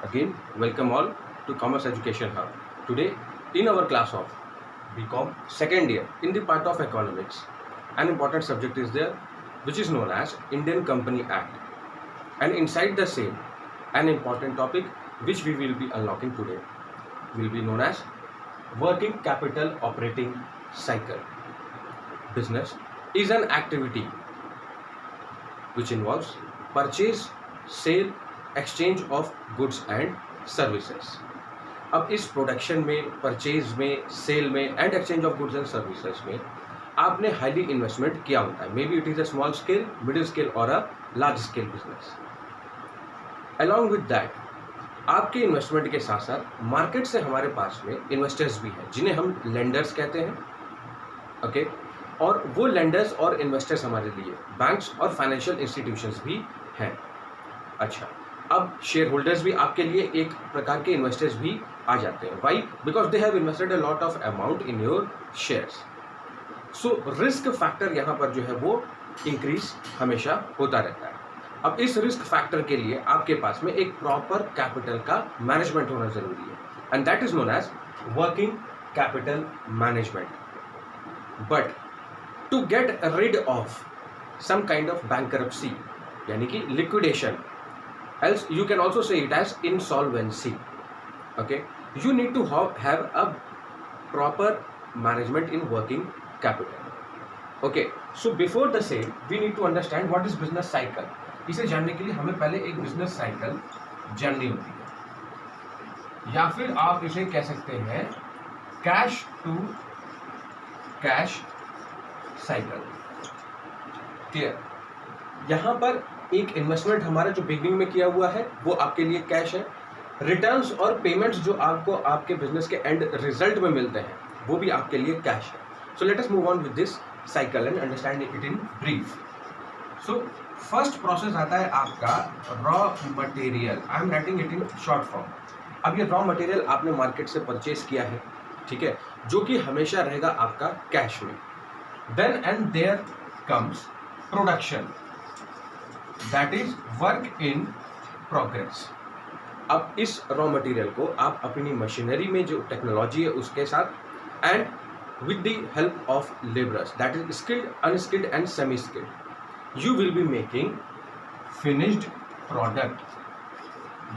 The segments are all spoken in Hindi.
Again, welcome all to Commerce Education Hub. Today, in our class of BCom second year, in the part of economics, an important subject is there, which is known as Indian Company Act. And inside the same, an important topic which we will be unlocking today will be known as Working Capital Operating Cycle. Business is an activity which involves purchase, sale, exchange of goods and services. अब इस प्रोडक्शन में, परचेज में, सेल में and exchange of goods and services में आपने हाईली इन्वेस्टमेंट किया होता है। May be it is a small scale, middle scale और a large scale business. Along with that, आपके इन्वेस्टमेंट के साथ साथ मार्केट से हमारे पास में इन्वेस्टर्स भी हैं जिन्हें हम लेंडर्स कहते हैं। ओके और वो लेंडर्स और इन्वेस्टर्स हमारे लिए बैंक्स और फाइनेंशियल इंस्टीट्यूशंस भी हैं। अच्छा, अब शेयर होल्डर्स भी आपके लिए एक प्रकार के इन्वेस्टर्स भी आ जाते हैं। Why? Because they have invested a lot of amount in your shares. So risk factor यहाँ पर जो है वो इंक्रीज हमेशा होता रहता है। अब इस रिस्क फैक्टर के लिए आपके पास में एक प्रॉपर कैपिटल का मैनेजमेंट होना जरूरी है, and that is known as working capital management. But to get rid of some kind of bankruptcy यानी कि liquidation, else you can also say it as insolvency. Okay, you need to have a proper management in working capital. Okay, so before the same we need to understand what is business cycle. इसे जानने के लिए हमें पहले एक बिजनेस साइकिल जाननी होती है, या फिर आप इसे कह सकते हैं cash to cash cycle. Clear? यहाँ पर एक इन्वेस्टमेंट हमारा जो बिगिनिंग में किया हुआ है वो आपके लिए कैश है। रिटर्न्स और पेमेंट्स जो आपको आपके बिजनेस के एंड रिजल्ट में मिलते हैं वो भी आपके लिए कैश है। So let us move on with this cycle and understand it in brief. So first process आता है आपका raw material. I am writing it in short form. अब ये रॉ मटेरियल आपने मार्केट से परचेज किया है, ठीक है, जो कि हमेशा रहेगा आपका कैश में। Then and there comes production, that is work in progress. अब इस रॉ मटेरियल को आप अपनी मशीनरी में जो टेक्नोलॉजी है उसके साथ and with the help of labourers, that is skilled, unskilled and semi skilled, you will be making finished product,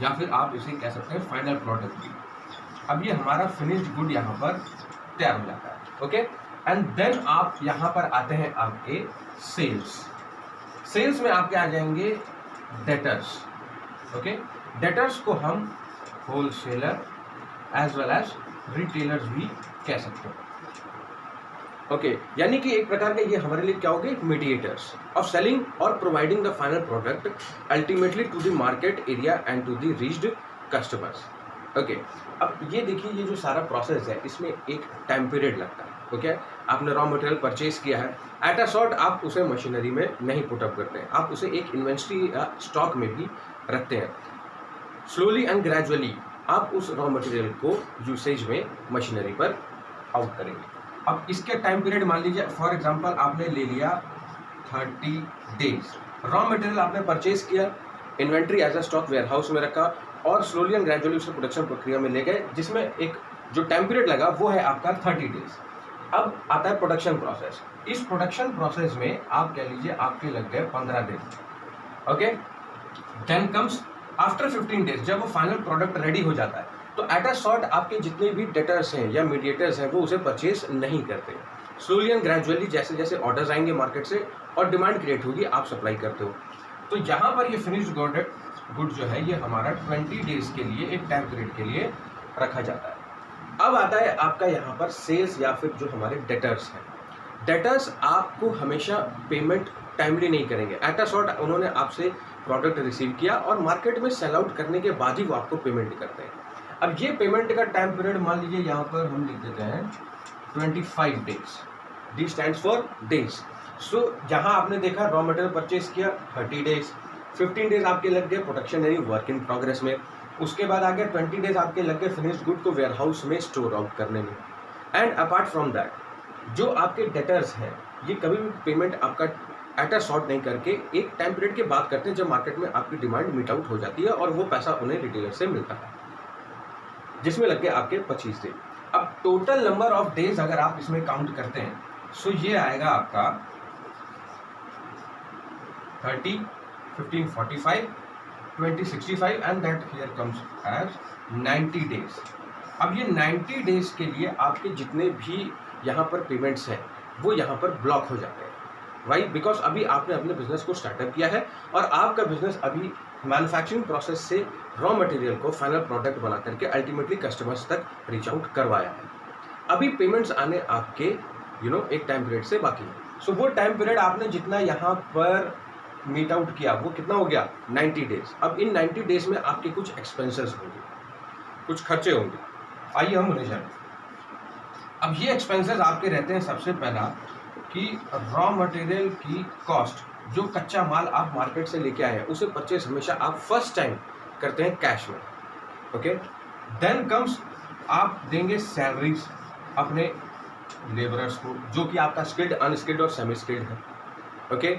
या फिर आप इसे कह सकते हैं फाइनल प्रोडक्ट भी। अब ये हमारा फिनिश्ड गुड यहाँ पर तैयार हो जाता है। ओके, एंड देन आप यहाँ पर आते हैं आपके सेल्स। सेल्स में आपके आ जाएंगे डेटर्स। ओके, डेटर्स को हम wholesaler as well as retailers भी कह सकते हैं। ओके, यानी कि एक प्रकार के ये हमारे लिए क्या हो गए, मीडिएटर्स ऑफ सेलिंग और providing the final product ultimately to the market area and to the reached customers. Okay, अब ये देखिए, ये जो सारा प्रोसेस है इसमें एक टाइम पीरियड लगता है। ओके, आपने रॉ मटेरियल परचेज किया है, एट अ शॉर्ट आप उसे मशीनरी में नहीं पुटअप करते हैं, आप उसे एक इन्वेंट्री स्टॉक में भी रखते हैं। स्लोली एंड ग्रेजुअली आप उस रॉ मटेरियल को यूसेज में मशीनरी पर आउट करेंगे। अब इसके टाइम पीरियड मान लीजिए, फॉर एग्जांपल आपने ले लिया 30 डेज। रॉ मटेरियल आपने परचेज किया, inventory as a stock warehouse में रखा और स्लोली एंड ग्रेजुअली उसे प्रोडक्शन प्रक्रिया में ले गए, जिसमें एक जो टाइम पीरियड लगा वो है आपका 30 डेज। अब आता है प्रोडक्शन प्रोसेस। इस प्रोडक्शन प्रोसेस में आप कह लीजिए आपके लग गए 15 दिन। Okay, then comes after 15 days, जब वो फाइनल प्रोडक्ट रेडी हो जाता है तो एट अ शॉर्ट आपके जितने भी डेटर्स हैं या मीडिएटर्स हैं वो उसे परचेज नहीं करते। स्लोली एंड ग्रेजुअली जैसे जैसे ऑर्डर्स आएंगे मार्केट से और डिमांड क्रिएट होगी, आप सप्लाई करते हो। तो यहाँ पर ये फिनिश्ड गुड जो है ये हमारा 20 डेज के लिए, एक टाइम पीरियड के लिए रखा जाता है। अब आता है आपका यहाँ पर सेल्स या फिर जो हमारे डेटर्स हैं। डेटर्स आपको हमेशा पेमेंट टाइमली नहीं करेंगे। एट अ शॉर्ट उन्होंने आपसे प्रोडक्ट रिसीव किया और मार्केट में सेल आउट करने के बाद ही वो आपको पेमेंट करते हैं। अब ये पेमेंट का टाइम पीरियड मान लीजिए यहाँ पर हम लिख देते हैं 25 days. D stands for days. So जहाँ आपने देखा रॉ मटेरियल परचेज किया 30 डेज, 15 डेज आपके लग गए प्रोडक्शन यानी वर्क इन प्रोग्रेस में, उसके बाद आगे 20 डेज आपके लग गए फिनिश्ड गुड को वेयर हाउस में स्टोर आउट करने में। एंड अपार्ट फ्रॉम दैट जो आपके डेटर्स हैं ये कभी भी पेमेंट आपका एट अ शॉर्ट नहीं करके एक टाइम पीरियड की बात करते हैं जब मार्केट में आपकी डिमांड मीट आउट हो जाती है और वो पैसा उन्हें रिटेलर से मिलता है, जिसमें लग गए आपके 25 दिन। अब टोटल नंबर ऑफ डेज अगर आप इसमें काउंट करते हैं सो ये आएगा आपका 30, 15, 45, 20, 65 and that here comes as 90 days. अब ये 90 डेज के लिए आपके जितने भी यहाँ पर पेमेंट्स हैं वो यहाँ पर ब्लॉक हो जाते हैं। वाई? बिकॉज अभी आपने अपने बिजनेस को स्टार्टअप किया है और आपका बिजनेस अभी मैन्युफैक्चरिंग प्रोसेस से रॉ मटेरियल को फाइनल प्रोडक्ट बना करके अल्टीमेटली कस्टमर्स तक रीच आउट करवाया है। अभी पेमेंट्स आने आपके एक टाइम पीरियड से बाकी है। सो वो टाइम पीरियड आपने जितना यहाँ पर मीट आउट किया वो कितना हो गया? 90 डेज। अब इन 90 डेज में आपके कुछ एक्सपेंसेस होंगे, कुछ खर्चे होंगे। आइए हम उन्हें जानें। अब ये एक्सपेंसेस आपके रहते हैं सबसे पहला कि रॉ मटेरियल की कॉस्ट, जो कच्चा माल आप मार्केट से लेके आए हैं उसे परचेस हमेशा आप फर्स्ट टाइम करते हैं कैश में। ओके, देन कम्स आप देंगे सैलरीज अपने लेबरर्स को, जो कि आपका स्किल्ड, अनस्किल्ड और सेमी स्किल्ड है। ओके,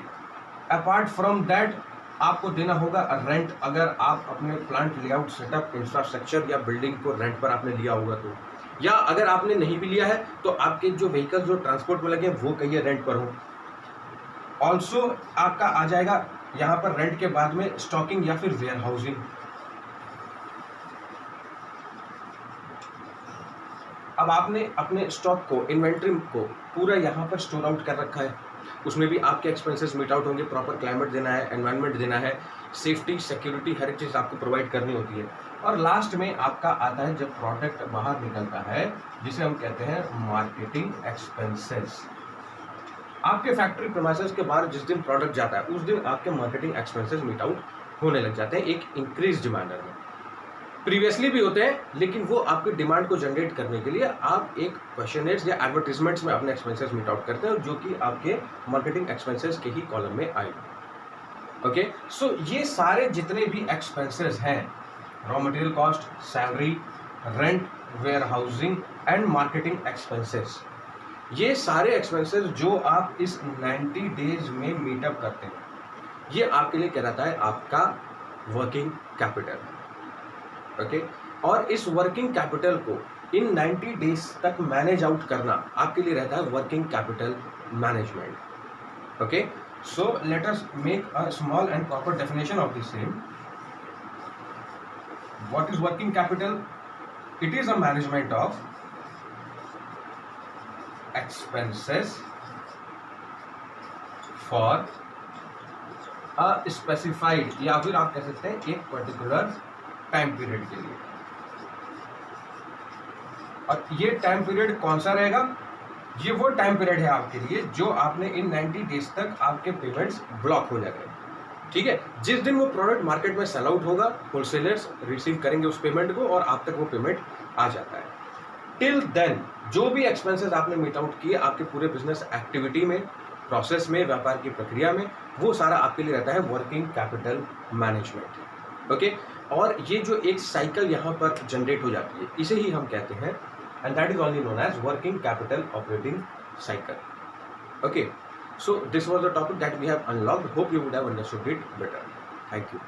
अपार्ट फ्रॉम दैट आपको देना होगा रेंट, अगर आप अपने प्लांट लेआउट, सेटअप, इंफ्रास्ट्रक्चर या बिल्डिंग को रेंट पर आपने लिया होगा तो, या अगर आपने नहीं भी लिया है तो आपके जो व्हीकल्स जो ट्रांसपोर्ट में लगे वो कहिए रेंट पर हो। ऑल्सो आपका आ जाएगा यहाँ पर रेंट के बाद में स्टॉकिंग या फिर वेयर हाउसिंग। अब आपने अपने स्टॉक को, इन्वेंट्री को पूरा यहाँ पर स्टोर आउट कर रखा है, उसमें भी आपके एक्सपेंसेस मीट आउट होंगे। प्रॉपर क्लाइमेट देना है, एनवायरनमेंट देना है, सेफ्टी, सिक्योरिटी, हर एक चीज़ आपको प्रोवाइड करनी होती है। और लास्ट में आपका आता है जब प्रोडक्ट बाहर निकलता है, जिसे हम कहते हैं मार्केटिंग एक्सपेंसेस। आपके फैक्ट्री प्रीमाइसेस के बाहर जिस दिन प्रोडक्ट जाता है उस दिन आपके मार्केटिंग एक्सपेंसेस मीट आउट होने लग जाते हैं एक इंक्रीज डिमांड में। प्रीवियसली भी होते हैं, लेकिन वो आपकी डिमांड को जनरेट करने के लिए आप एक क्वेश्चनर्स या एडवर्टीजमेंट्स में अपने एक्सपेंसेस मीट आउट करते हैं, जो कि आपके मार्केटिंग एक्सपेंसेस के ही कॉलम में आएगा। ओके, सो ये सारे जितने भी एक्सपेंसेस हैं, raw material cost, salary, rent, warehousing and marketing expenses, ये सारे एक्सपेंसेस जो आप इस 90 डेज में मीटअप करते हैं, ये आपके लिए कहलाता है आपका वर्किंग कैपिटल। ओके, और इस वर्किंग कैपिटल को इन 90 डेज तक मैनेज आउट करना आपके लिए रहता है working capital management. Okay, so let us make a small and proper definition of this same. What is working capital? It is a management of expenses for a specified, या फिर आप कह सकते हैं एक पर्टिकुलर टाइम पीरियड के लिए। और ये टाइम पीरियड कौन सा रहेगा? ये वो टाइम पीरियड है आपके लिए जो आपने इन 90 डेज तक आपके पेमेंट्स ब्लॉक हो जाएंगे। ठीक है, जिस दिन वो प्रोडक्ट मार्केट में सेल आउट होगा, होलसेलर्स रिसीव करेंगे उस पेमेंट को और आप तक वो पेमेंट आ जाता है। टिल देन जो भी एक्सपेंसेस आपने मीट आउट किए आपके पूरे बिजनेस एक्टिविटी में, प्रोसेस में, व्यापार की प्रक्रिया में, वो सारा आपके लिए रहता है वर्किंग कैपिटल मैनेजमेंट। ओके, और ये जो एक साइकिल यहाँ पर जनरेट हो जाती है, इसे ही हम कहते हैं, and that is only known as working capital operating cycle. Okay, so this was the topic that we have unlocked. Hope you would have understood it better. Thank you.